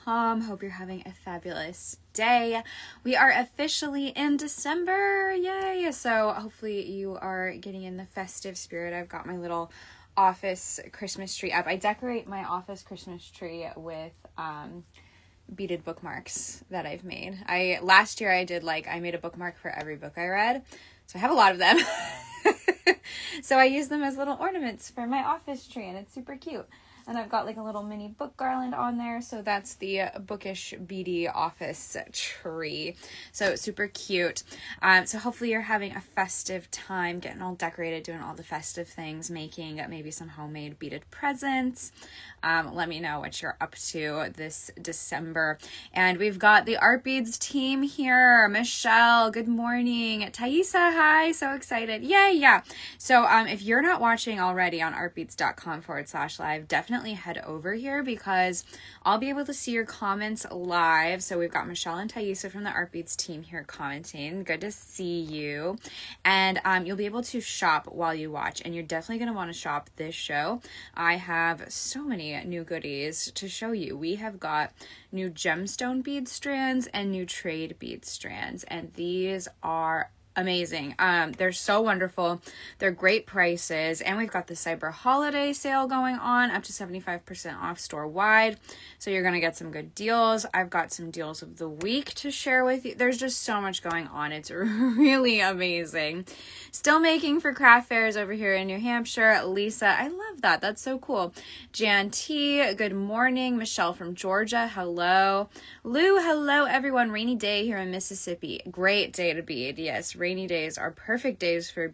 beading.com. Hope you're having a fabulous day. We are officially in December. Yay! So hopefully you are getting in the festive spirit. I've got my little office Christmas tree up. I decorate my office Christmas tree with beaded bookmarks that I've made. Last year I made a bookmark for every book I read. So I have a lot of them. So I use them as little ornaments for my office tree, and it's super cute. And I've got like a little mini book garland on there. So that's the bookish beady office tree. So super cute. So hopefully you're having a festive time, getting all decorated, doing all the festive things, making maybe some homemade beaded presents. Let me know what you're up to this December. And we've got the Art Beads team here. Michelle, good morning. Thaisa, hi. So excited. Yay, yeah. So if you're not watching already on artbeads.com/live, definitely head over here because I'll be able to see your comments live. So we've got Michelle and Thaisa from the Art Beads team here commenting. Good to see you. And you'll be able to shop while you watch, and you're definitely going to want to shop this show. I have so many new goodies to show you. We have got new gemstone bead strands and new trade bead strands, and these are amazing. They're so wonderful. They're great prices, and we've got the Cyber Holiday sale going on, up to 75% off store wide. So you're going to get some good deals. I've got some deals of the week to share with you. There's just so much going on. It's really amazing. Still making for craft fairs over here in New Hampshire. Lisa, I love that. That's so cool. Jan T, good morning. Michelle from Georgia, hello. Lou, hello everyone. Rainy day here in Mississippi. Great day to bead. Yes, rainy days are perfect days for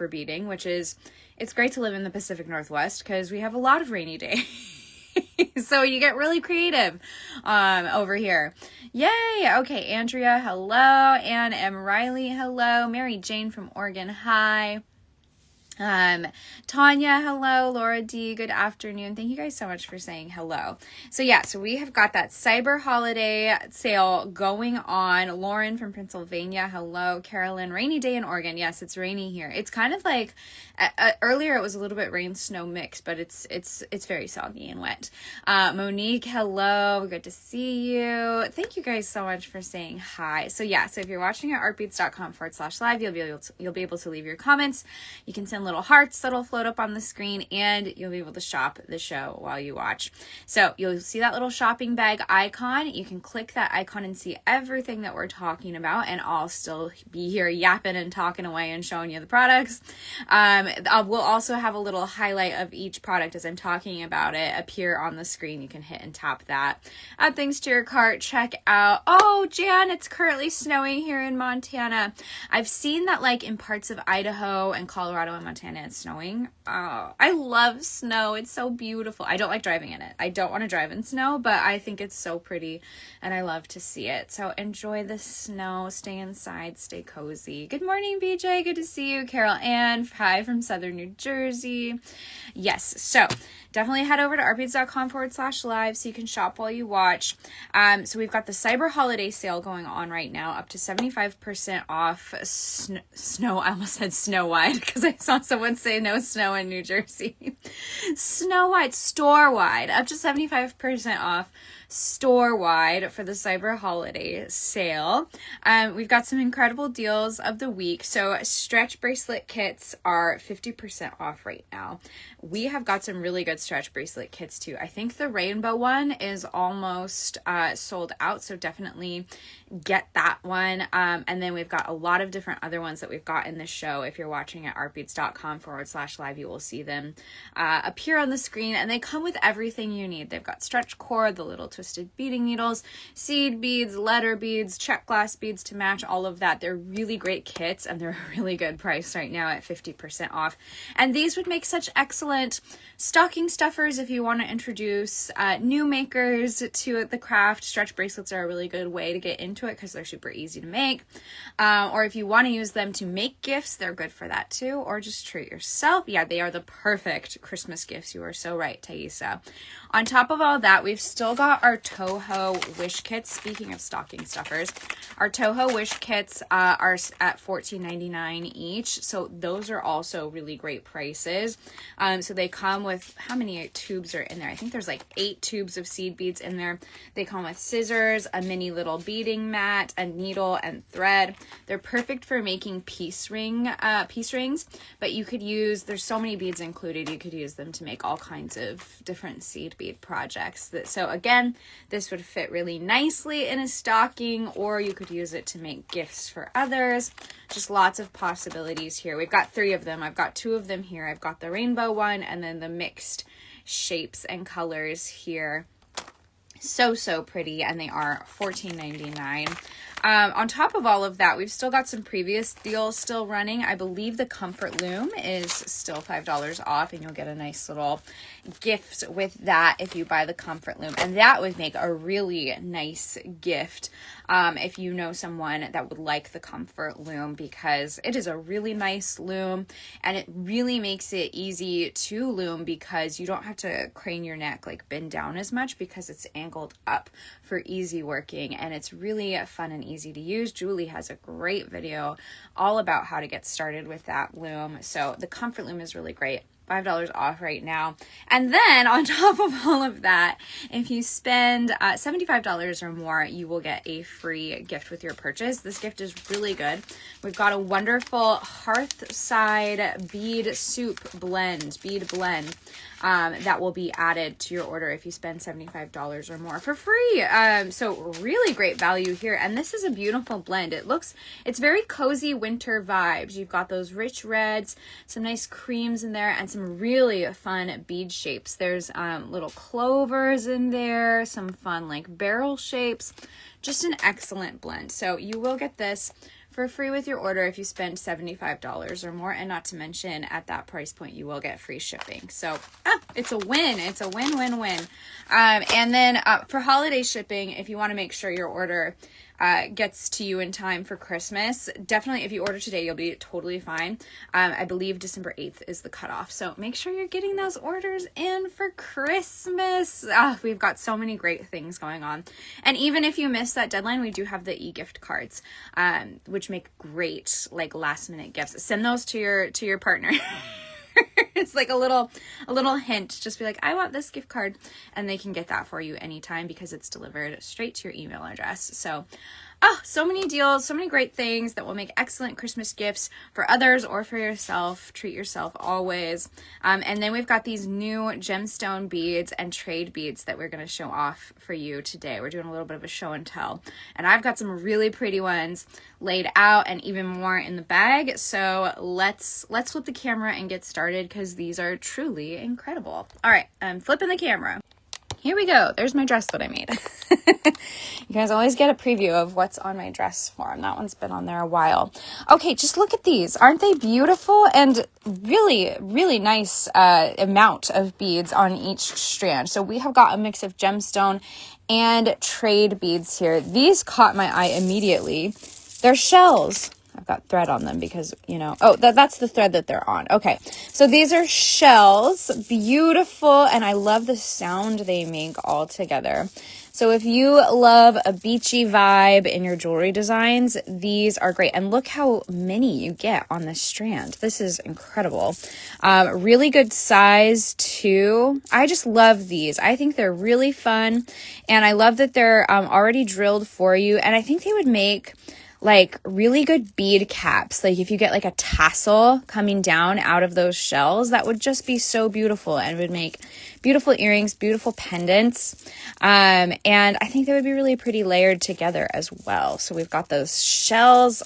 beading, which is, it's great to live in the Pacific Northwest because we have a lot of rainy days. So you get really creative over here. Yay! Okay, Andrea, hello. Anne M. Riley, hello. Mary Jane from Oregon, hi. Tanya, hello. Laura D, good afternoon. Thank you guys so much for saying hello. So yeah, so we have got that Cyber Holiday sale going on. Lauren from Pennsylvania, hello. Carolyn, rainy day in Oregon. Yes, it's rainy here. It's kind of like earlier it was a little bit rain snow mix, but it's very soggy and wet. Monique, hello. Good to see you. Thank you guys so much for saying hi. So yeah, so if you're watching at artbeads.com/live, you'll be able to leave your comments. You can send little hearts that'll float up on the screen, and you'll be able to shop the show while you watch. So you'll see that little shopping bag icon. You can click that icon and see everything that we're talking about, and I'll still be here yapping and talking away and showing you the products. We'll also have a little highlight of each product as I'm talking about it appear on the screen. You can hit and tap that. Add things to your cart. Check out. Oh, Jan, it's currently snowing here in Montana. I've seen that like in parts of Idaho and Colorado and Montana it's snowing. Oh, I love snow. It's so beautiful. I don't like driving in it. I don't want to drive in snow, but I think it's so pretty and I love to see it. So enjoy the snow. Stay inside. Stay cozy. Good morning, BJ. Good to see you. Carol Ann, hi from Southern New Jersey. Yes, so definitely head over to artbeads.com/live so you can shop while you watch. So we've got the Cyber Holiday sale going on right now, up to 75% off snow. I almost said snow-wide because I saw someone say no snow in New Jersey. Snow-wide, store-wide, up to 75% off store-wide for the Cyber Holiday sale. We've got some incredible deals of the week. So stretch bracelet kits are 50% off right now. We have got some really good stretch bracelet kits too. I think the rainbow one is almost sold out, so definitely get that one. And then we've got a lot of different other ones that we've got in the show. If you're watching at artbeads.com/live, you will see them appear on the screen, and they come with everything you need. They've got stretch cord, the little twisted beading needles, seed beads, letter beads, check glass beads to match all of that. They're really great kits, and they're a really good price right now at 50% off. And these would make such excellent stocking stuffers if you want to introduce new makers to the craft. Stretch bracelets are a really good way to get into it because they're super easy to make. Or if you want to use them to make gifts, they're good for that too. Or just treat yourself. Yeah, they are the perfect Christmas gifts. You are so right, Thaisa. On top of all that, we've still got our Toho wish kits. Speaking of stocking stuffers, our Toho wish kits are at $14.99 each. So those are also really great prices. So they come with, how many tubes are in there? I think there's like 8 tubes of seed beads in there. They come with scissors, a mini little beading mat, a needle, and thread. They're perfect for making piece rings, but you could use, there's so many beads included, you could use them to make all kinds of different seed bead projects. So again, this would fit really nicely in a stocking, or you could use it to make gifts for others. Just lots of possibilities here. We've got 3 of them. I've got 2 of them here. I've got the rainbow one and then the mixed shapes and colors here. So pretty, and they are $14.99. On top of all of that, we've still got some previous deals still running. I believe the Comfort Loom is still $5 off, and you'll get a nice little gift with that if you buy the Comfort Loom. And that would make a really nice gift if you know someone that would like the Comfort Loom, because it is a really nice loom, and it really makes it easy to loom because you don't have to crane your neck, like bend down as much, because it's angled up for easy working, and it's really fun and easy to use. Julie has a great video all about how to get started with that loom. So the Comfort Loom is really great. $5 off right now. And then on top of all of that, if you spend $75 or more, you will get a free gift with your purchase. This gift is really good. We've got a wonderful Hearthside bead blend that will be added to your order if you spend $75 or more for free. So really great value here. And this is a beautiful blend. It's very cozy winter vibes. You've got those rich reds, some nice creams in there, and some really fun bead shapes. There's little clovers in there, some fun like barrel shapes. Just an excellent blend. So you will get this for free with your order if you spend $75 or more, and not to mention at that price point you will get free shipping. So it's a win. It's a win-win-win. And then for holiday shipping, if you want to make sure your order gets to you in time for Christmas, definitely if you order today, you'll be totally fine. I believe December 8th is the cutoff, so make sure you're getting those orders in for Christmas. We've got so many great things going on, and even if you miss that deadline, we do have the e-gift cards, which make great like last minute gifts. Send those to your partner. It's like a little hint. Just be like, I want this gift card, and they can get that for you anytime because it's delivered straight to your email address. So so many deals, so many great things that will make excellent Christmas gifts for others or for yourself. Treat yourself always. And then we've got these new gemstone beads and trade beads that we're going to show off for you today. We're doing a little bit of a show and tell, and I've got some really pretty ones laid out and even more in the bag. So let's flip the camera and get started, because these are truly incredible. All right, I'm flipping the camera. Here we go. There's my dress that I made. You guys always get a preview of what's on my dress form. That one's been on there a while. Okay, just look at these. Aren't they beautiful? And really, really nice amount of beads on each strand. So we have got a mix of gemstone and trade beads here. These caught my eye immediately. They're shells. I've got thread on them because, that's the thread that they're on. Okay, so these are shells, beautiful, and I love the sound they make all together. So if you love a beachy vibe in your jewelry designs, these are great. And look how many you get on this strand. This is incredible. Really good size too. I just love these. I think they're really fun, and I love that they're already drilled for you, and I think they would make like really good bead caps. Like if you get like a tassel coming down out of those shells, that would just be so beautiful and would make beautiful earrings, beautiful pendants. And I think they would be really pretty layered together as well. So we've got those shells.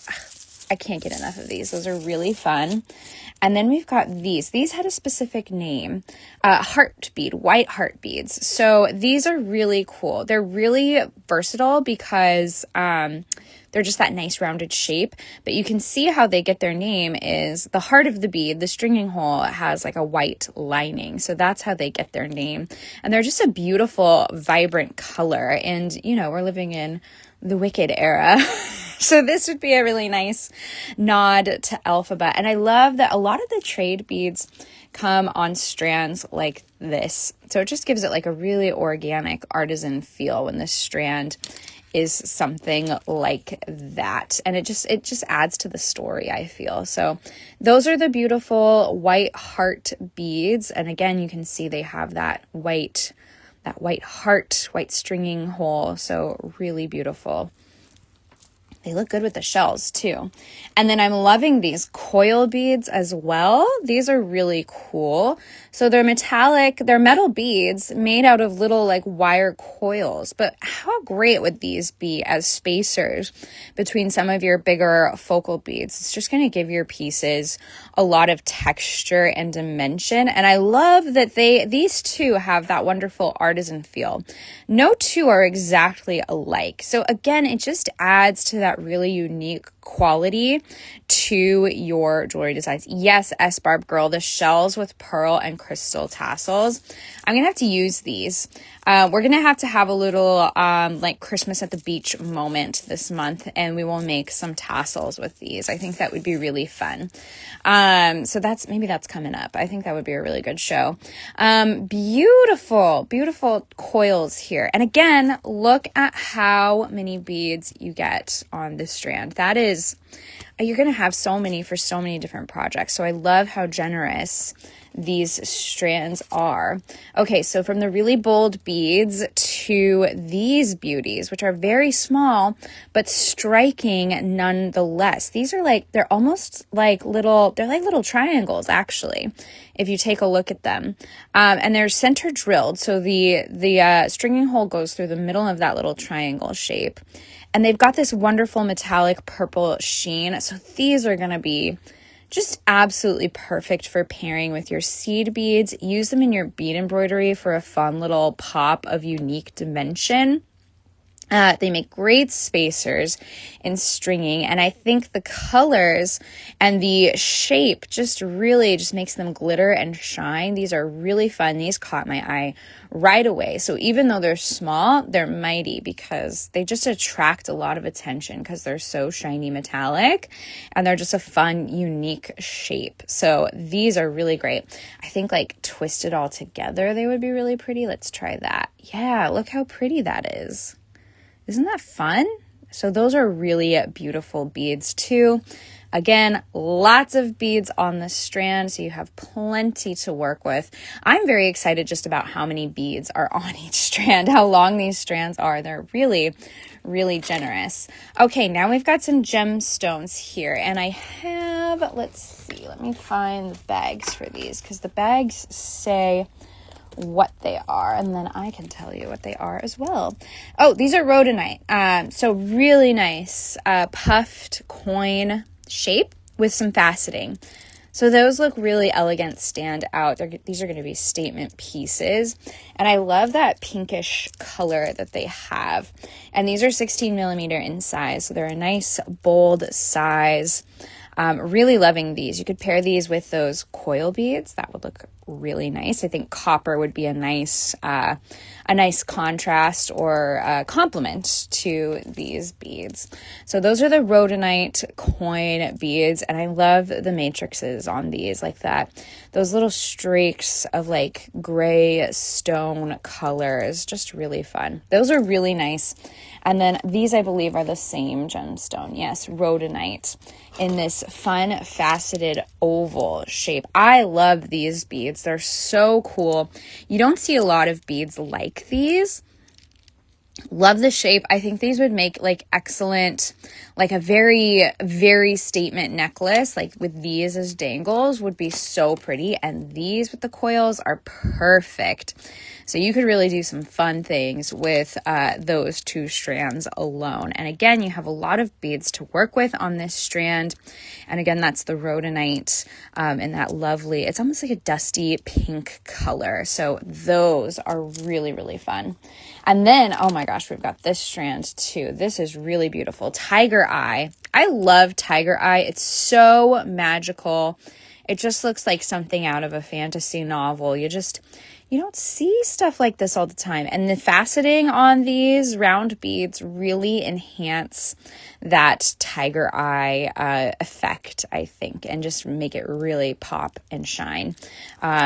I can't get enough of these. Those are really fun. And then we've got these. These had a specific name, heart bead, white heart beads. So these are really cool. They're really versatile because they're just that nice rounded shape. But you can see how they get their name is the heart of the bead, the stringing hole has like a white lining. So that's how they get their name. And they're just a beautiful, vibrant color. And, we're living in the Wicked era. So this would be a really nice nod to alphabet. And I love that a lot of the trade beads come on strands like this. So it just gives it like a really organic artisan feel when this strand is something like that. And it just adds to the story, I feel. So those are the beautiful white heart beads. And again, you can see they have that white heart, white stringing hole. So really beautiful. They look good with the shells too. And then I'm loving these coil beads as well. These are really cool. So they're metallic, they're metal beads made out of little like wire coils. But how great would these be as spacers between some of your bigger focal beads? It's just going to give your pieces a lot of texture and dimension. And I love that these two have that wonderful artisan feel. No two are exactly alike. So again, it just adds to that really unique quality to your jewelry designs. Yes, S-Barb girl, the shells with pearl and crystal tassels. I'm going to have to use these. We're going to have a little like Christmas at the beach moment this month, and we will make some tassels with these. I think that would be really fun. So maybe that's coming up. I think that would be a really good show. Beautiful, beautiful coils here. And again, look at how many beads you get on this strand. That is, you're going to have so many for so many different projects. So I love how generous these strands are. Okay, so from the really bold beads to these beauties, which are very small, but striking nonetheless. These are like, they're almost like little triangles, actually, if you take a look at them. And they're center drilled. So the stringing hole goes through the middle of that little triangle shape. And they've got this wonderful metallic purple sheen. So these are going to be just absolutely perfect for pairing with your seed beads. Use them in your bead embroidery for a fun little pop of unique dimension. They make great spacers in stringing, and I think the colors and the shape just really just makes them glitter and shine. These are really fun. These caught my eye right away. So even though they're small, they're mighty because they just attract a lot of attention because they're so shiny metallic, and they're just a fun, unique shape. So these are really great. I think like twisted all together, they would be really pretty. Let's try that. Yeah, look how pretty that is. Isn't that fun? So those are really beautiful beads too. Again, lots of beads on the strand, so you have plenty to work with. I'm very excited just about how many beads are on each strand, how long these strands are. They're really, really generous. Okay, now we've got some gemstones here, and I have, let's see, let me find the bags for these because the bags say what they are, and then I can tell you what they are as well. Oh, these are rhodonite. So really nice puffed coin shape with some faceting. So those look really elegant, stand out. These are going to be statement pieces. And I love that pinkish color that they have. And these are 16 millimeter in size. So they're a nice, bold size. Really loving these. You could pair these with those coil beads. That would look really nice. I think copper would be a nice contrast or complement to these beads. So those are the rhodonite coin beads, and I love the matrices on these, like that. Those little streaks of like gray stone colors, just really fun. Those are really nice. And then these, I believe, are the same gemstone. Yes, rhodonite in this fun faceted oval shape. I love these beads. They're so cool. You don't see a lot of beads like these. Love the shape. I think these would make like excellent, like a very, very statement necklace, like with these as dangles would be so pretty. And these with the coils are perfect. So you could really do some fun things with those two strands alone. And again, you have a lot of beads to work with on this strand. And again, that's the rhodonite in that lovely, it's almost like a dusty pink color. So those are really, really fun. And then, oh my gosh, we've got this strand too. This is really beautiful. Tiger eye. I love tiger eye. It's so magical. It just looks like something out of a fantasy novel. You You don't see stuff like this all the time. And the faceting on these round beads really enhance that tiger eye effect, I think, and just make it really pop and shine.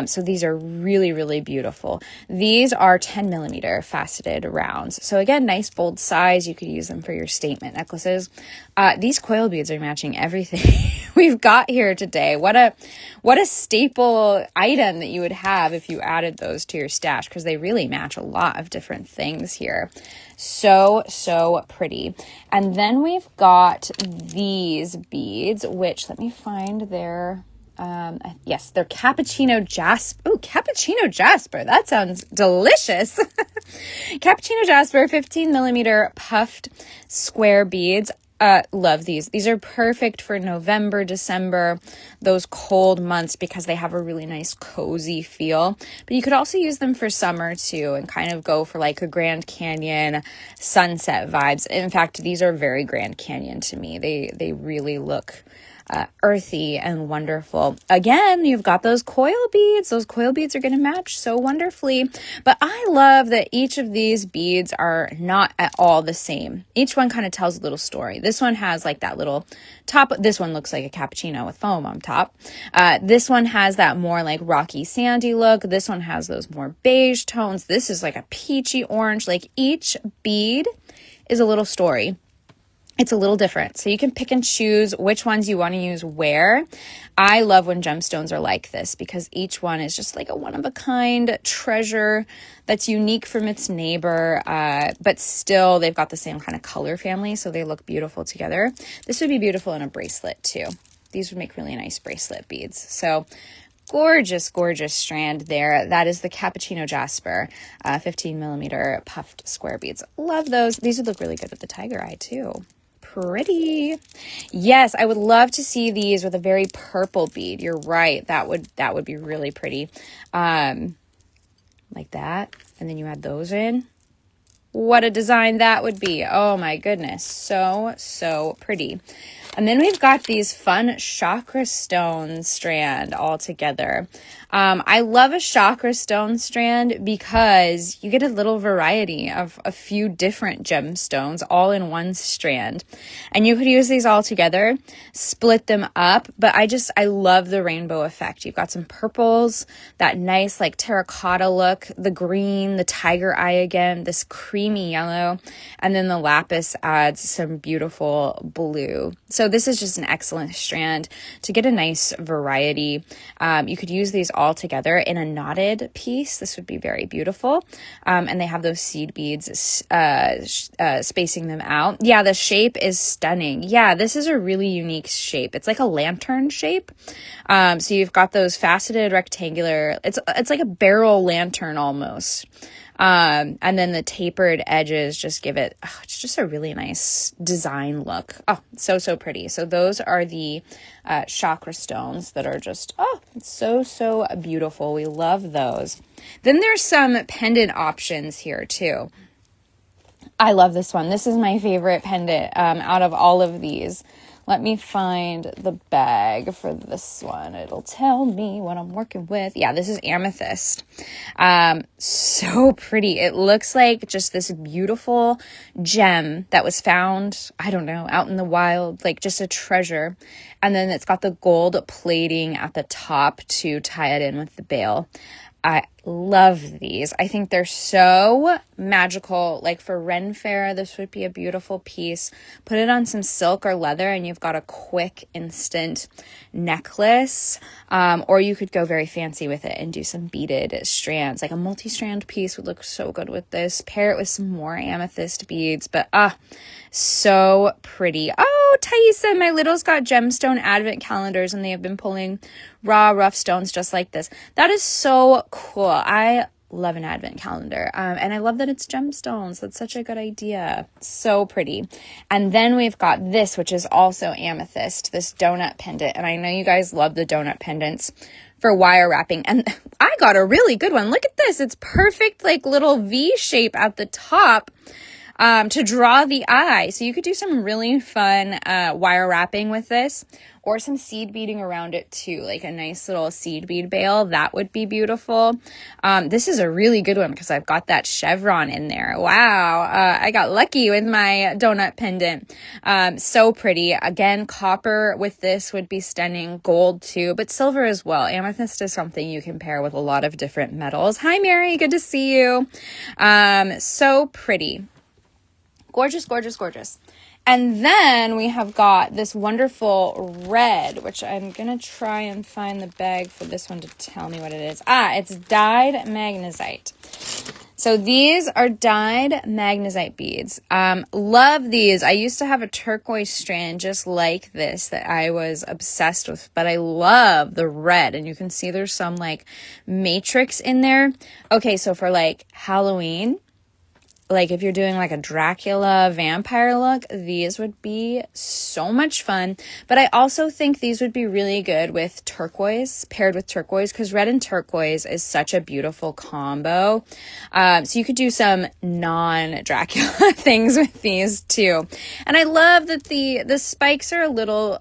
So these are really, really beautiful. These are 10 millimeter faceted rounds. So again, nice bold size. You could use them for your statement necklaces. These coil beads are matching everything we've got here today. What a staple item that you would have if you added those to your stash, because they really match a lot of different things here. So pretty. And then we've got these beads, which let me find their yes, they're cappuccino jasper. Oh, cappuccino jasper. That sounds delicious. Cappuccino jasper, 15 millimeter puffed square beads. Love these. These are perfect for November, December, those cold months, because they have a really nice cozy feel. But you could also use them for summer too, and kind of go for like a Grand Canyon sunset vibes. In fact, these are very Grand Canyon to me. They really look earthy and wonderful. Again, you've got those coil beads. Those coil beads are going to match so wonderfully. But I love that each of these beads are not at all the same. Each one kind of tells a little story. This one has like that little top. This one looks like a cappuccino with foam on top. This one has that more like rocky sandy look. This one has those more beige tones. This is like a peachy orange. Like each bead is a little story. It's a little different. So you can pick and choose which ones you want to use where. I love when gemstones are like this, because each one is just like a one-of-a-kind treasure that's unique from its neighbor, but still they've got the same kind of color family, so they look beautiful together. This would be beautiful in a bracelet too. These would make really nice bracelet beads. So gorgeous, gorgeous strand there. That is the cappuccino jasper, 15 millimeter puffed square beads. Love those. These would look really good with the tiger eye too. Pretty. Yes, I would love to see these with a very purple bead. You're right. That would be really pretty. Like that. And then you add those in. What a design that would be. Oh my goodness. So pretty. And then we've got these fun chakra stone strand all together. I love a chakra stone strand because you get a little variety of a few different gemstones all in one strand. And you could use these all together, split them up, but I love the rainbow effect. You've got some purples, that nice like terracotta look, the green, the tiger eye again, this creamy yellow, and then the lapis adds some beautiful blue. So this is just an excellent strand to get a nice variety. You could use these all together in a knotted piece. This would be very beautiful. And they have those seed beads spacing them out. Yeah, the shape is stunning. Yeah, this is a really unique shape. It's like a lantern shape. So you've got those faceted rectangular, it's like a barrel lantern almost. And then the tapered edges just give it, it's just a really nice design look. Oh, so pretty. So those are the chakra stones that are just, so beautiful. We love those. Then there's some pendant options here too. I love this one. This is my favorite pendant out of all of these. Let me find the bag for this one. It'll tell me what I'm working with. Yeah, this is amethyst. So pretty. It looks like just this beautiful gem that was found, I don't know, out in the wild, like just a treasure. And then it's got the gold plating at the top to tie it in with the bail. I love these. I think they're so magical. Like for Ren Fair, this would be a beautiful piece. Put it on some silk or leather and you've got a quick, instant necklace. Or you could go very fancy with it and do some beaded strands. Like a multi-strand piece would look so good with this. Pair it with some more amethyst beads. But so pretty. Oh, Thaisa, my little's got gemstone advent calendars and they have been pulling raw, rough stones just like this. That is so cool. I love an advent calendar. And I love that it's gemstones. That's such a good idea. So pretty. And then we've got this, which is also amethyst, this donut pendant. And I know you guys love the donut pendants for wire wrapping. And I got a really good one. Look at this. It's perfect, like little V shape at the top. to draw the eye. So you could do some really fun wire wrapping with this, or some seed beading around it too, like a nice little seed bead bail. That would be beautiful. This is a really good one because I've got that chevron in there. Wow, I got lucky with my donut pendant. So pretty. Again, copper with this would be stunning. Gold too, but silver as well. Amethyst is something you can pair with a lot of different metals. Hi, Mary. Good to see you. So pretty. Gorgeous, gorgeous, gorgeous. And then we have got this wonderful red, which I'm going to try and find the bag for this one to tell me what it is. It's dyed magnesite. So these are dyed magnesite beads. Love these. I used to have a turquoise strand just like this that I was obsessed with, but I love the red, and you can see there's some like matrix in there. Okay, so for like Halloween, like if you're doing like a Dracula vampire look, these would be so much fun. But I also think these would be really good with turquoise, paired with turquoise, because red and turquoise is such a beautiful combo. So you could do some non-Dracula things with these too. And I love that the spikes are a little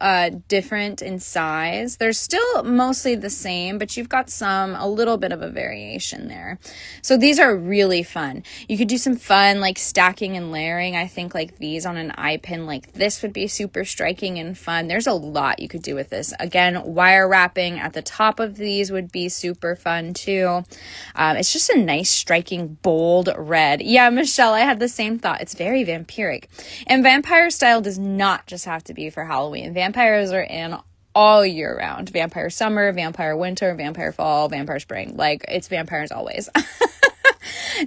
different in size. They're still mostly the same, but you've got a little bit of a variation there. So these are really fun. You could do some fun like stacking and layering. I think like these on an eye pin like this would be super striking and fun. There's a lot you could do with this. Again, wire wrapping at the top of these would be super fun too. It's just a nice striking bold red. Yeah, Michelle, I had the same thought. It's very vampiric. And vampire style does not just have to be for Halloween. Vampires are in all year round. Vampire summer, vampire winter, vampire fall, vampire spring. Like it's vampires always.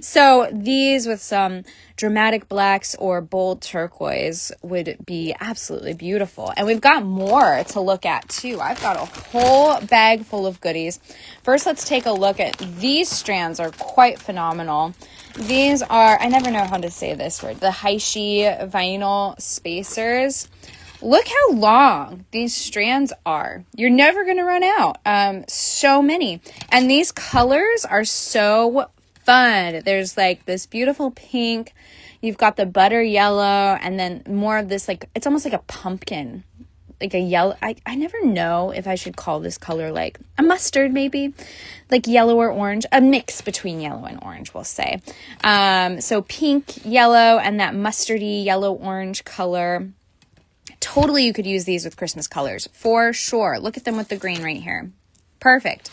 So these with some dramatic blacks or bold turquoise would be absolutely beautiful. And we've got more to look at too. I've got a whole bag full of goodies. First, let's take a look at these strands. Are quite phenomenal. These are, I never know how to say this word, the hishi vinyl spacers. Look how long these strands are. You're never going to run out. So many. And these colors are so fun. There's like this beautiful pink. You've got the butter yellow, and then more of this, like, it's almost like a pumpkin, like a yellow. I never know if I should call this color like a mustard, maybe like yellow or orange, a mix between yellow and orange, we'll say. So pink, yellow, and that mustardy yellow orange color. Totally, you could use these with Christmas colors for sure. Look at them with the green right here. Perfect.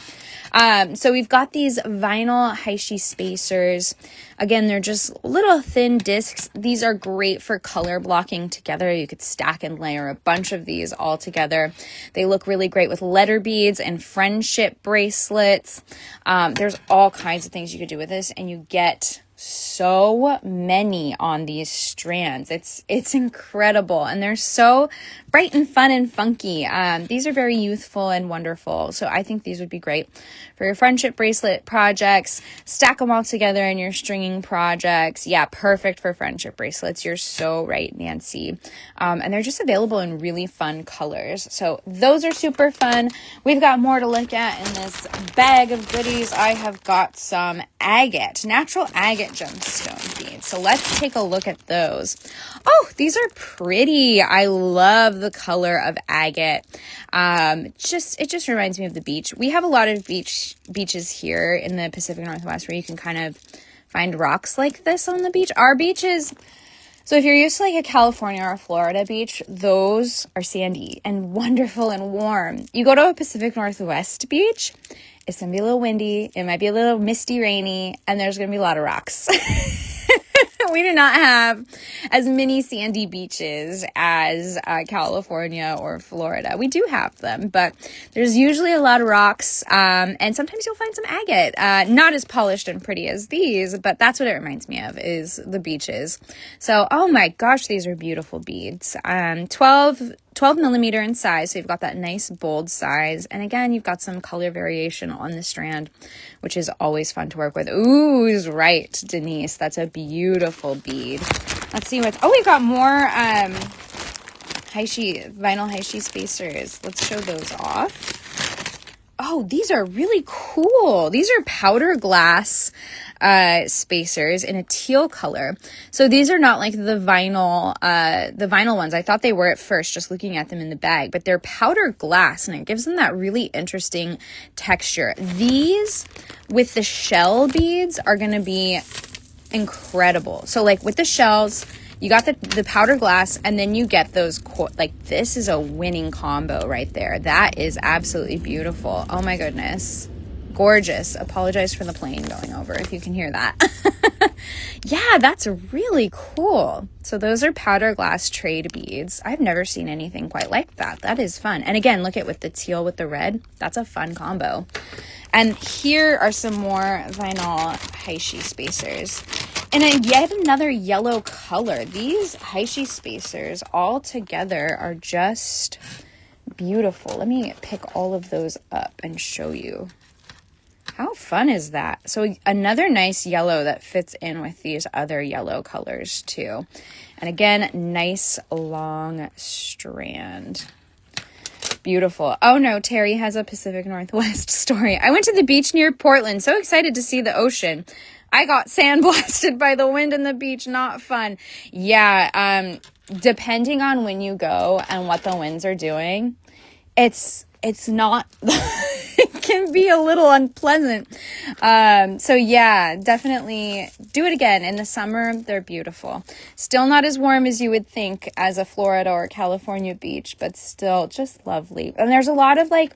So we've got these vinyl hishi spacers. Again, they're just little thin discs. These are great for color blocking together. You could stack and layer a bunch of these all together. They look really great with letter beads and friendship bracelets. There's all kinds of things you could do with this, and you get so many on these strands. It's incredible, and they're so bright and fun and funky. These are very youthful and wonderful, so I think these would be great for your friendship bracelet projects. Stack them all together in your stringing projects. Yeah, perfect for friendship bracelets. You're so right, Nancy. And they're just available in really fun colors, so those are super fun. We've got more to look at in this bag of goodies. I have got some agate, natural agate gemstone beads. So let's take a look at those. Oh, these are pretty. I love the color of agate. It just reminds me of the beach. We have a lot of beaches here in the Pacific Northwest where you can kind of find rocks like this on the beach. Our beaches, so if you're used to like a California or a Florida beach, those are sandy and wonderful and warm. You go to a Pacific Northwest beach, it's going to be a little windy. It might be a little misty, rainy, and there's going to be a lot of rocks. We do not have as many sandy beaches as California or Florida. We do have them, but there's usually a lot of rocks, and sometimes you'll find some agate. Not as polished and pretty as these, but that's what it reminds me of, is the beaches. So, oh my gosh, these are beautiful beads. 12 millimeter in size, so you've got that nice bold size, and again, you've got some color variation on the strand, which is always fun to work with. Ooh, is right, Denise. That's a beautiful bead. Let's see what's, oh, we've got more vinyl hishi spacers. Let's show those off. Oh, these are really cool. These are powder glass spacers in a teal color. So these are not like the vinyl ones. I thought they were at first, just looking at them in the bag, but they're powder glass, and it gives them that really interesting texture. These with the shell beads are going to be incredible. So like with the shells, you got the powder glass, and then you get those, like this is a winning combo right there. That is absolutely beautiful. Oh my goodness. Gorgeous. Apologize for the plane going over if you can hear that. Yeah, that's really cool. So those are powder glass trade beads. I've never seen anything quite like that. That is fun. And again, look at with the teal with the red. That's a fun combo. And here are some more vinyl hishi spacers. And yet another yellow color. These hishi spacers all together are just beautiful. Let me pick all of those up and show you. How fun is that? So another nice yellow that fits in with these other yellow colors too. And again, nice long strand. Beautiful. Oh no, Terry has a Pacific Northwest story. I went to the beach near Portland. So excited to see the ocean. I got sandblasted by the wind in the beach. Not fun. Yeah, depending on when you go and what the winds are doing, it's not... It can be a little unpleasant. So yeah, definitely do it again. In the summer, they're beautiful. Still not as warm as you would think as a Florida or California beach, but still just lovely. And there's a lot of we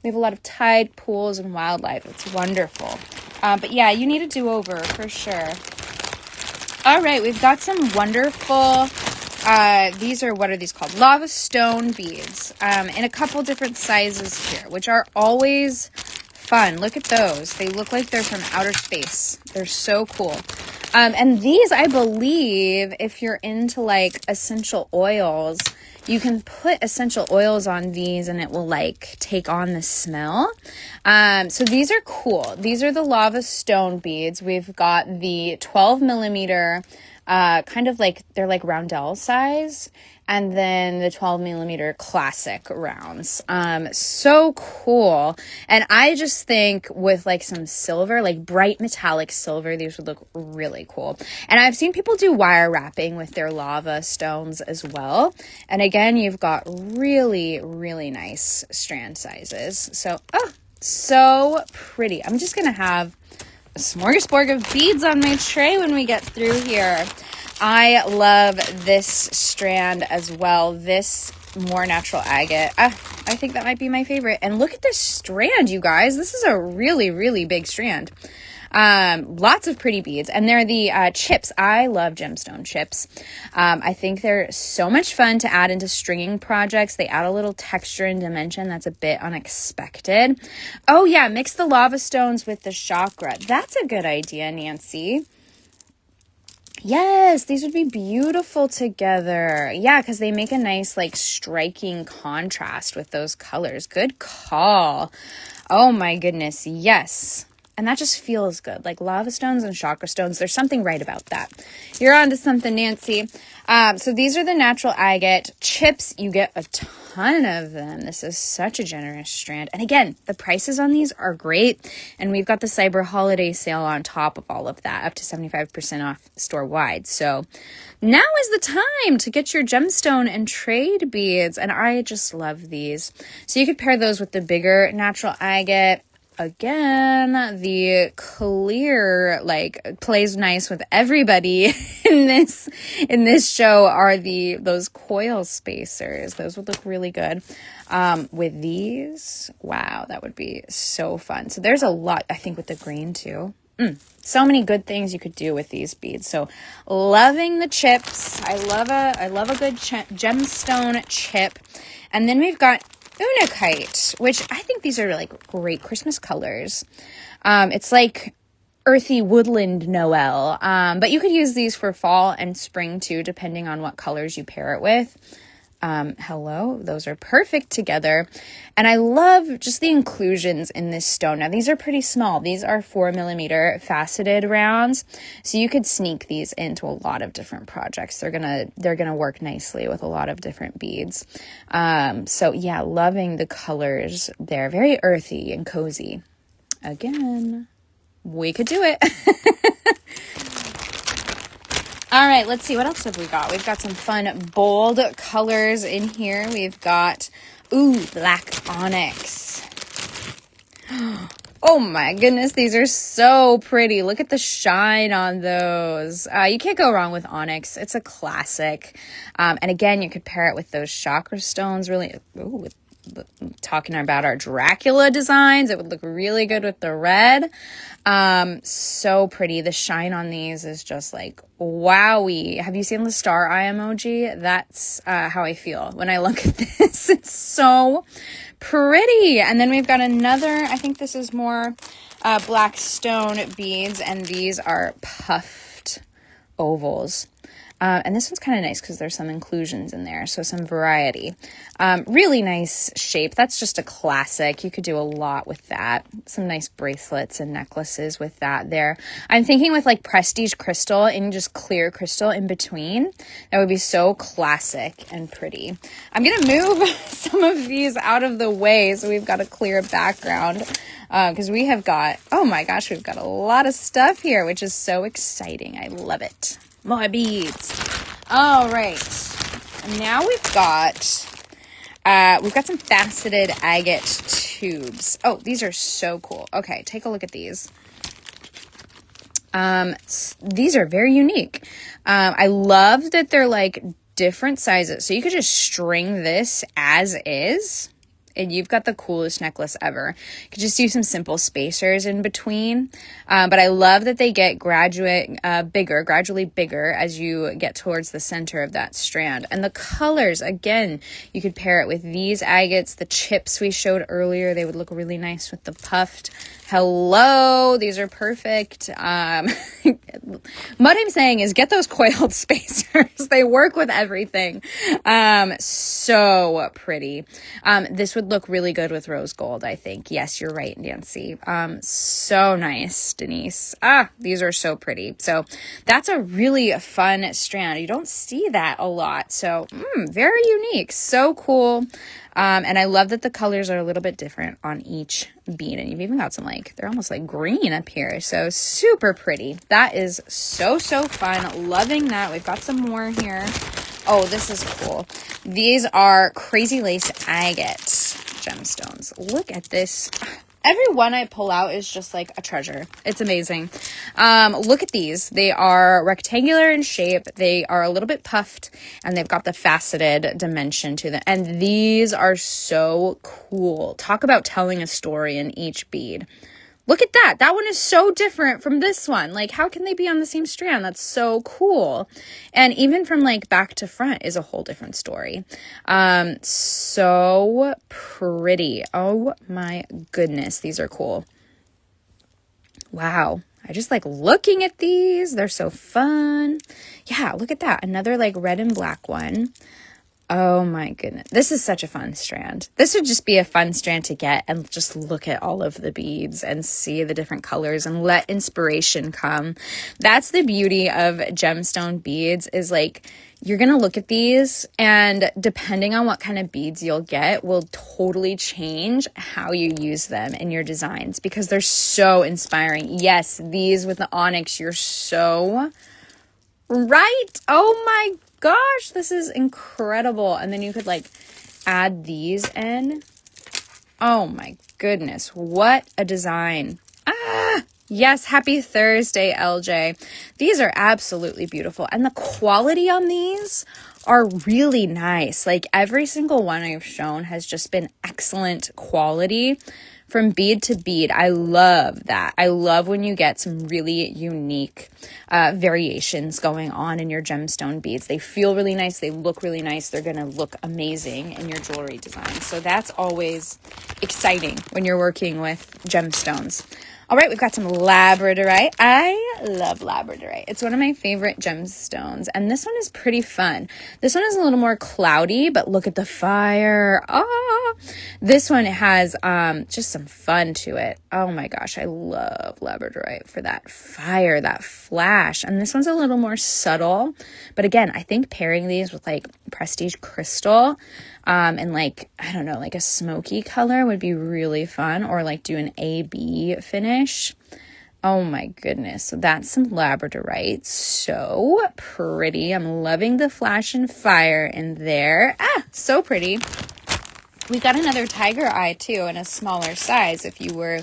have a lot of tide, pools, and wildlife. It's wonderful. But yeah, you need a do-over for sure. All right, we've got some wonderful... these are, what are these called? Lava stone beads, in a couple different sizes here, which are always fun. Look at those. They look like they're from outer space. They're so cool. And these, I believe, if you're into like essential oils, you can put essential oils on these and it will like take on the smell. So these are cool. These are the lava stone beads. We've got the 12 millimeter, kind of like, they're like roundel size, and then the 12 millimeter classic rounds. So cool. And I just think with like some silver, like bright metallic silver, these would look really cool. And I've seen people do wire wrapping with their lava stones as well. And again, you've got really, really nice strand sizes. So, oh, so pretty. I'm just going to have a smorgasbord of beads on my tray when we get through here. I love this strand as well. This more natural agate. I think that might be my favorite. And look at this strand, you guys. This is a really, really big strand. Lots of pretty beads. And they're the chips. I love gemstone chips. I think they're so much fun to add into stringing projects. They add a little texture and dimension that's a bit unexpected. Oh yeah, mix the lava stones with the chakra. That's a good idea, Nancy. Yes, these would be beautiful together. Yeah, because they make a nice, like, striking contrast with those colors. Good call. Oh, my goodness. Yes. And that just feels good. Like lava stones and chakra stones. There's something right about that. You're onto something, Nancy. So these are the natural agate chips. You get a ton of them. This is such a generous strand. And again, the prices on these are great. And we've got the Cyber Holiday sale on top of all of that, up to 75% off store wide. So now is the time to get your gemstone and trade beads. And I just love these. So you could pair those with the bigger natural agate. Again, the clear, like, plays nice with everybody in this show are those coil spacers. Those would look really good. With these, wow, that would be so fun. So there's a lot, I think, with the green too. So many good things you could do with these beads. So loving the chips. I love a good gemstone chip. And then we've got Unakite, which I think these are like great Christmas colors. It's like earthy woodland Noel, but you could use these for fall and spring too, depending on what colors you pair it with. Hello, those are perfect together. And I love just the inclusions in this stone. Now these are pretty small. These are 4 millimeter faceted rounds. So you could sneak these into a lot of different projects. They're gonna work nicely with a lot of different beads. So yeah, loving the colors. They're very earthy and cozy. Again, we could do it. All right, let's see. What else have we got? We've got some fun, bold colors in here. We've got, ooh, black onyx. Oh my goodness, these are so pretty. Look at the shine on those. You can't go wrong with onyx. It's a classic. And again, you could pair it with those chakra stones. Really, ooh, talking about our Dracula designs, it would look really good with the red. So pretty. The shine on these is just like, wowie. Have you seen the star eye emoji? That's how I feel when I look at this. It's so pretty. And then we've got another, I think this is more black stone beads, and these are puffed ovals. And this one's kind of nice because there's some inclusions in there, so some variety. Really nice shape. That's just a classic. You could do a lot with that. Some nice bracelets and necklaces with that there. I'm thinking with like prestige crystal and just clear crystal in between. That would be so classic and pretty. I'm going to move some of these out of the way so we've got a clear background. Because we have got, oh my gosh, we've got a lot of stuff here, which is so exciting. I love it. More beads. All right. And now we've got some faceted agate tubes. Oh, these are so cool. Okay, take a look at these. These are very unique. I love that they're like different sizes. So you could just string this as is. And you've got the coolest necklace ever. You could just do some simple spacers in between. But I love that they get gradually bigger as you get towards the center of that strand. And the colors, again, you could pair it with these agates, the chips we showed earlier. They would look really nice with the puffed. Hello, these are perfect. What I'm saying is get those coiled spacers. They work with everything. So pretty. This would look really good with rose gold, I think. Yes, you're right, Nancy. So nice, Denise. These are so pretty. So that's a really fun strand. You don't see that a lot. So very unique. So cool. And I love that the colors are a little bit different on each bead. And you've even got some like, they're almost like green up here. So super pretty. That is so, so fun. Loving that. We've got some more here. Oh, this is cool. These are crazy lace agate gemstones. Look at this. Every one I pull out is just like a treasure. It's amazing. Look at these. They are rectangular in shape. They are a little bit puffed, and they've got the faceted dimension to them. And these are so cool. Talk about telling a story in each bead. Look at that. That one is so different from this one. Like, how can they be on the same strand? That's so cool. And even from like back to front is a whole different story. So pretty. Oh my goodness. These are cool. Wow. I just like looking at these. They're so fun. Yeah, look at that. Another like red and black one. Oh my goodness. This is such a fun strand. This would just be a fun strand to get and just look at all of the beads and see the different colors and let inspiration come. That's the beauty of gemstone beads, is like you're going to look at these, and depending on what kind of beads you'll get will totally change how you use them in your designs, because they're so inspiring. Yes, these with the onyx, you're so right. Oh my gosh, this is incredible. And then you could like add these in. Oh my goodness, what a design. Yes, happy Thursday, LJ. These are absolutely beautiful. And the quality on these are really nice. Like every single one I've shown has just been excellent quality from bead to bead. I love that. I love when you get some really unique variations going on in your gemstone beads. They feel really nice. They look really nice. They're going to look amazing in your jewelry design. So that's always exciting when you're working with gemstones. All right, we've got some Labradorite. I love Labradorite. It's one of my favorite gemstones, and this one is pretty fun. This one is a little more cloudy, but look at the fire. This one has just some fun to it. Oh my gosh, I love Labradorite for that fire, that flash. And this one's a little more subtle, but again, I think pairing these with like prestige crystal and like, I don't know, like a smoky color would be really fun, or like do an AB finish. Oh my goodness. So that's some Labradorite. So pretty. I'm loving the flash and fire in there. Ah, so pretty. We got another tiger eye too in a smaller size if you were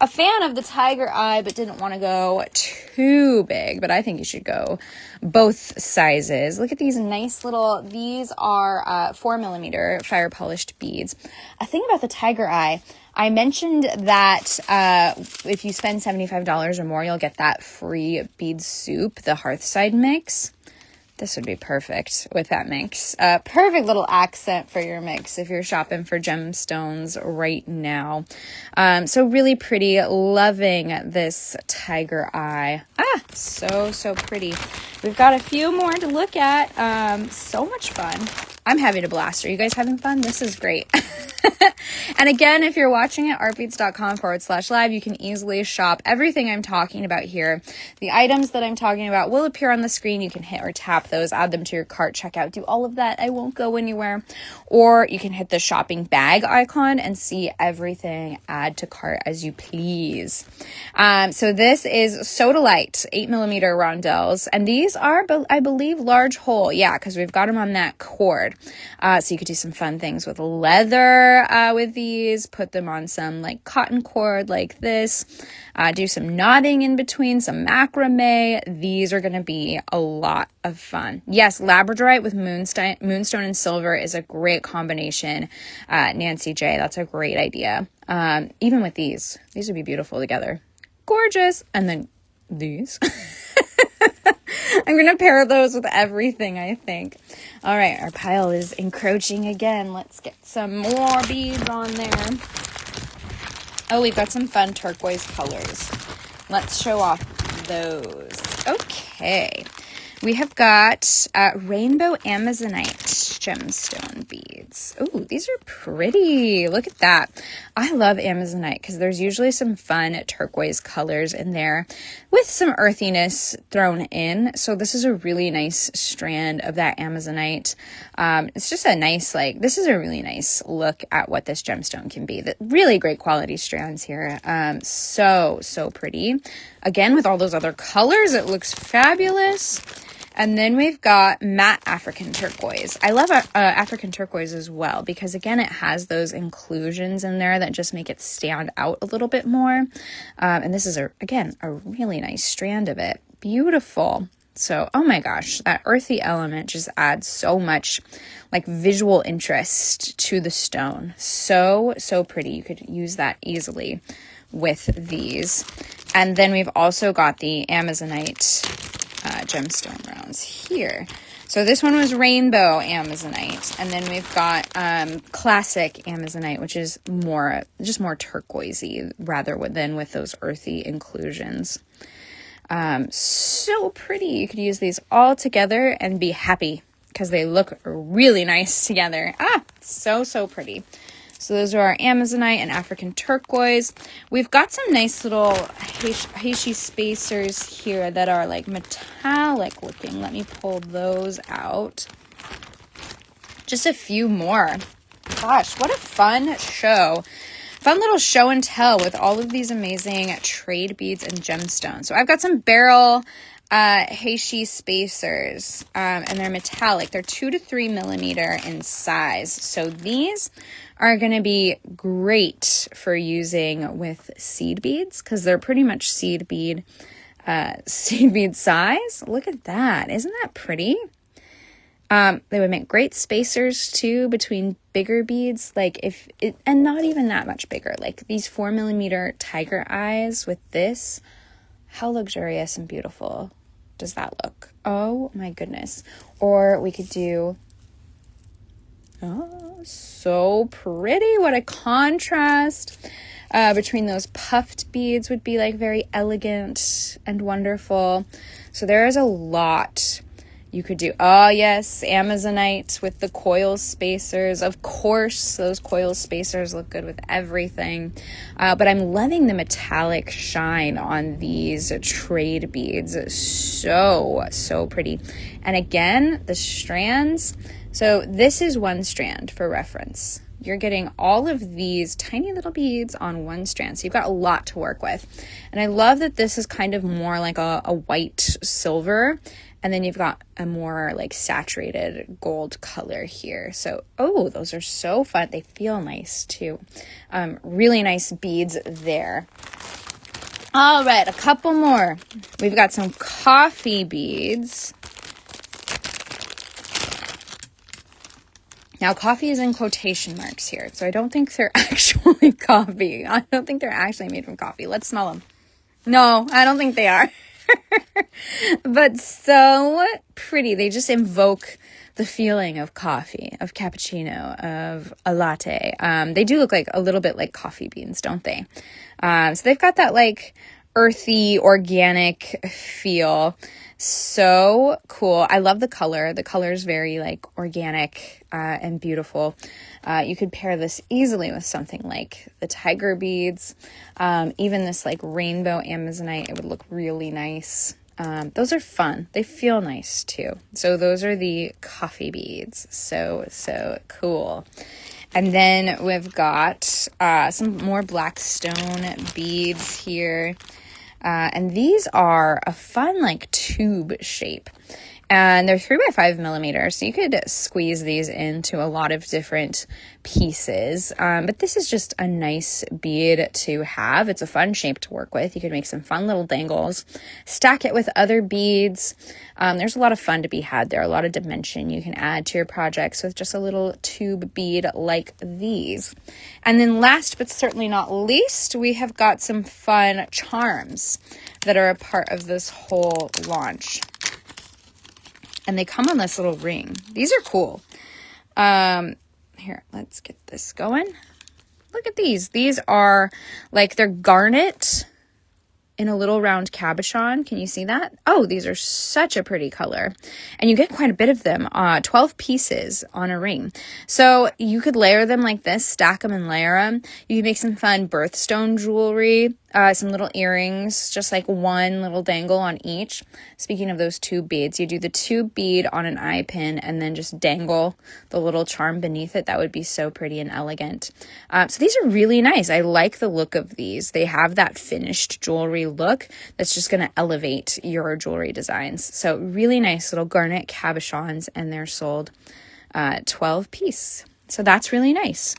a fan of the tiger eye but didn't want to go too big. But I think you should go both sizes. Look at these nice little, these are 4mm fire polished beads. A thing about the tiger eye, I mentioned that if you spend $75 or more, you'll get that free bead soup, the Hearthside mix. This would be perfect with that mix. Perfect little accent for your mix if you're shopping for gemstones right now. So really pretty. Loving this tiger eye. Ah, so pretty. We've got a few more to look at. So much fun. I'm having a blast. Are you guys having fun? This is great. And again, if you're watching at artbeads.com/live, you can easily shop everything I'm talking about here. The items that I'm talking about will appear on the screen. You can hit or tap those, add them to your cart, check out, do all of that. I won't go anywhere. Or you can hit the shopping bag icon and see everything, add to cart as you please. So this is Sodalite 8mm rondelles. And these are, I believe, large hole. Yeah, because we've got them on that cord. So you could do some fun things with leather with these, put them on some like cotton cord like this, do some knotting in between, some macrame. These are going to be a lot of fun. Yes, Labradorite with moonstone and silver is a great combination. Nancy J, that's a great idea. Even with these would be beautiful together. Gorgeous. And then these. I'm going to pair those with everything, I think. All right, our pile is encroaching again. Let's get some more beads on there. Oh, we've got some fun turquoise colors. Let's show off those. Okay. We have got rainbow amazonite gemstone beads. Oh, these are pretty. Look at that. I love amazonite because there's usually some fun turquoise colors in there with some earthiness thrown in. So this is a really nice strand of that amazonite. It's just a nice, this is a really nice look at what this gemstone can be. The really great quality strands here. So pretty. Again, with all those other colors, it looks fabulous. And then we've got matte African turquoise. I love African turquoise as well because, again, it has those inclusions in there that just make it stand out a little bit more. And this is, again, a really nice strand of it. Beautiful. So, oh my gosh, that earthy element just adds so much visual interest to the stone. So pretty. You could use that easily with these. And then we've also got the amazonite gemstone rounds here. So this one was rainbow amazonite, and then we've got classic amazonite, which is more turquoisey rather than with those earthy inclusions. So pretty. You could use these all together and be happy because they look really nice together. So pretty. So those are our amazonite and African turquoise. We've got some nice little hishi spacers here that are metallic looking. Let me pull those out. Just a few more. Gosh, what a fun show. Fun little show and tell with all of these amazing trade beads and gemstones. So I've got some barrel hishi spacers, and they're metallic. They're 2 to 3mm in size. So these are going to be great for using with seed beads because they're pretty much seed bead size. Look at that. Isn't that pretty? They would make great spacers too between bigger beads, and not even that much bigger. Like these 4mm tiger eyes with this. How luxurious and beautiful does that look? Oh my goodness. Or we could do, oh, so pretty. What a contrast between those puffed beads would be very elegant and wonderful. So there is a lot you could do. Oh yes, amazonite with the coil spacers. Of course, those coil spacers look good with everything. But I'm loving the metallic shine on these trade beads. So pretty. And again, the strands. So this is one strand for reference. you're getting all of these tiny little beads on one strand. So you've got a lot to work with. And I love that this is kind of more like a white silver. And then you've got a more like saturated gold color here. So, oh, those are so fun. They feel nice too. Really nice beads there. All right, a couple more. We've got some coffee beads. Now, coffee is in quotation marks here, so I don't think they're actually coffee. I don't think they're actually made from coffee. Let's smell them. No, I don't think they are. But so pretty. They just invoke the feeling of coffee, of cappuccino, of a latte. They do look like a little bit like coffee beans, don't they? So they've got that like earthy, organic feel. So cool. I love the color. The color is very like organic and beautiful. You could pair this easily with something like the tiger beads. Even this like rainbow amazonite, it would look really nice. Those are fun. They feel nice too. So those are the coffee beads. So cool. And then we've got some more black stone beads here. And these are a fun like tube shape. And they're 3x5 millimeters, so you could squeeze these into a lot of different pieces. But this is just a nice bead to have. It's a fun shape to work with. You could make some fun little dangles, stack it with other beads. There's a lot of fun to be had there, a lot of dimension you can add to your projects with just a little tube bead like these. And then last but certainly not least, we have got some fun charms that are a part of this whole launch. And they come on this little ring. These are cool. Here, let's get this going. Look at these. These are like they're garnet in a little round cabochon. Can you see that? Oh, these are such a pretty color. And you get quite a bit of them, 12 pieces on a ring. So you could layer them like this, stack them and layer them. You can make some fun birthstone jewelry, some little earrings, just like one little dangle on each. Speaking of those tube beads, you do the tube bead on an eye pin and then just dangle the little charm beneath it. That would be so pretty and elegant. So these are really nice. I like the look of these. They have that finished jewelry look that's just going to elevate your jewelry designs. So really nice little garnet cabochons, and they're sold 12 piece. So that's really nice.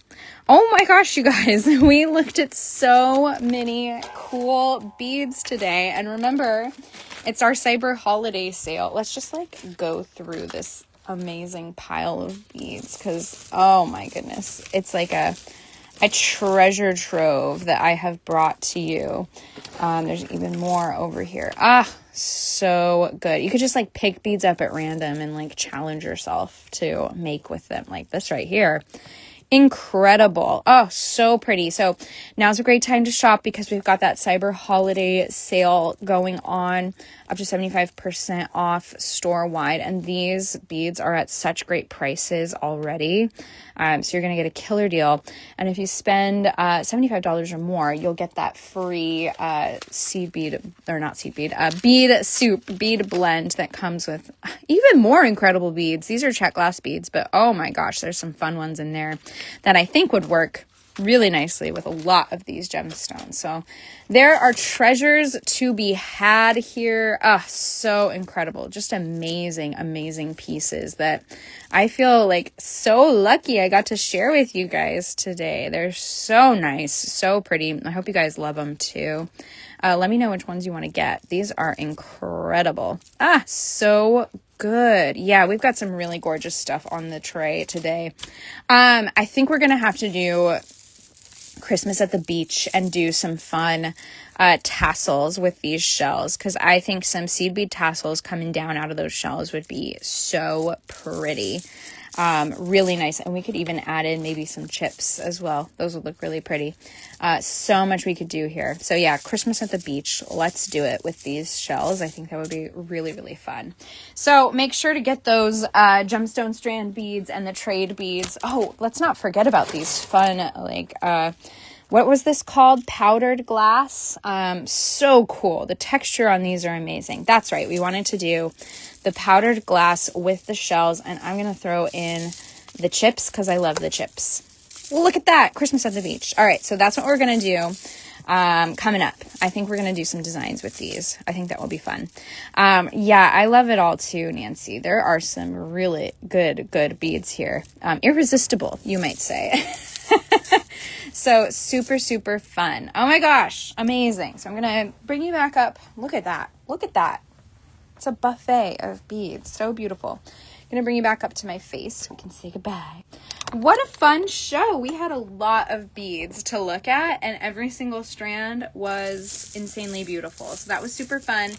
Oh my gosh, you guys, we looked at so many cool beads today. And remember, it's our Cyber Holiday sale. Let's just like go through this amazing pile of beads because, oh my goodness, it's like a treasure trove that I have brought to you. There's even more over here. So good. You could just like pick beads up at random and like challenge yourself to make with them, like this right here. Incredible. Oh, so pretty. So now's a great time to shop because we've got that Cyber Holiday sale going on, up to 75% off store-wide. And these beads are at such great prices already. So you're going to get a killer deal. And if you spend $75 or more, you'll get that free bead soup, bead blend that comes with even more incredible beads. These are check glass beads, but oh my gosh, there's some fun ones in there that I think would work really nicely with a lot of these gemstones. So there are treasures to be had here. So incredible. Just amazing, amazing pieces that I feel like so lucky I got to share with you guys today. They're so nice, so pretty. I hope you guys love them too. Let me know which ones you want to get. These are incredible. So good. Yeah, we've got some really gorgeous stuff on the tray today. I think we're going to have to do Christmas at the beach and do some fun tassels with these shells because I think some seed bead tassels coming down out of those shells would be so pretty. Really nice. And we could even add in maybe some chips as well. Those would look really pretty. So much we could do here. So yeah, Christmas at the beach. Let's do it with these shells. I think that would be really, really fun. So make sure to get those gemstone strand beads and the trade beads. Oh, let's not forget about these fun, like, what was this called? Powdered glass. So cool. The texture on these are amazing. That's right. We wanted to do the powdered glass with the shells, and I'm going to throw in the chips because I love the chips. Look at that. Christmas at the beach. All right. So that's what we're going to do. Coming up, I think we're going to do some designs with these. I think that will be fun. Yeah, I love it all too, Nancy. There are some really good beads here. Irresistible, you might say. So super, super fun. Oh my gosh. Amazing. So I'm going to bring you back up. Look at that. Look at that. It's a buffet of beads. So beautiful. I'm going to bring you back up to my face so we can say goodbye. What a fun show. We had a lot of beads to look at, and every single strand was insanely beautiful. So that was super fun.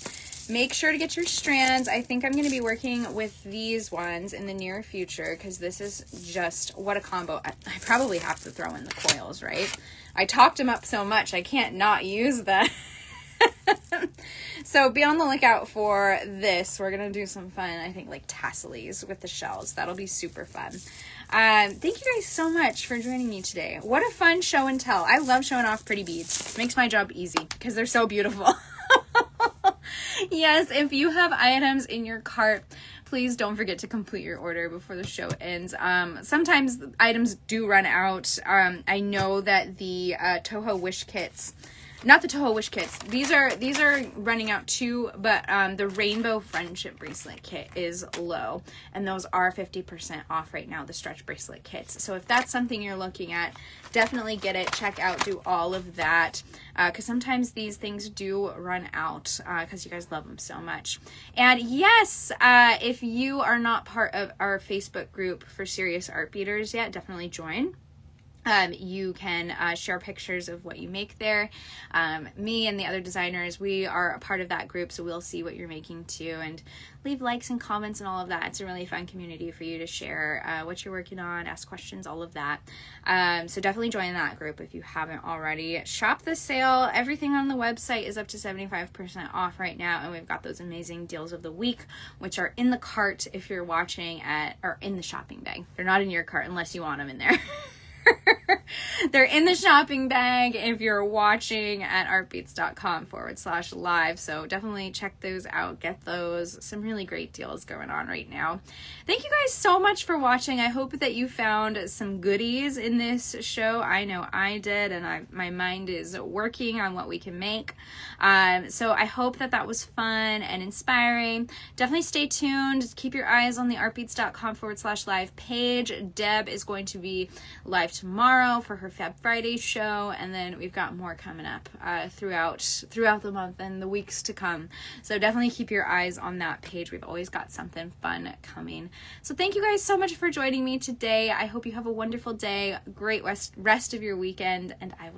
Make sure to get your strands. I think I'm going to be working with these ones in the near future because this is just, what a combo. I probably have to throw in the coils, right? I talked them up so much, I can't not use them. So be on the lookout for this. We're going to do some fun, I think, like tassels with the shells. That'll be super fun. Thank you guys so much for joining me today. What a fun show and tell. I love showing off pretty beads. It makes my job easy because they're so beautiful. Yes, if you have items in your cart, please don't forget to complete your order before the show ends. Sometimes items do run out. I know that the Toho Wish kits, not the Toho Wish kits, these are running out too, but the Rainbow Friendship Bracelet kit is low, and those are 50% off right now, the stretch bracelet kits. So if that's something you're looking at, definitely get it, check out, do all of that, because sometimes these things do run out because you guys love them so much. And yes, if you are not part of our Facebook group for Serious Art Beaters yet, definitely join. You can share pictures of what you make there. Me and the other designers, we are a part of that group, so we'll see what you're making too, and leave likes and comments and all of that. It's a really fun community for you to share what you're working on, ask questions, all of that. So definitely join that group if you haven't already. Shop the sale. Everything on the website is up to 75% off right now, and we've got those amazing deals of the week, which are in the cart if you're watching or in the shopping bag. They're not in your cart unless you want them in there. They're in the shopping bag if you're watching at artbeats.com/live. So definitely check those out. Get those. Some really great deals going on right now. Thank you guys so much for watching. I hope that you found some goodies in this show. I know I did, and my mind is working on what we can make. So I hope that was fun and inspiring. Definitely stay tuned. Keep your eyes on the artbeats.com/live page. Deb is going to be live tomorrow for her Fab Friday show, and then we've got more coming up throughout the month and the weeks to come. So definitely keep your eyes on that page. We've always got something fun coming. So thank you guys so much for joining me today. I hope you have a wonderful day, great rest of your weekend, and I will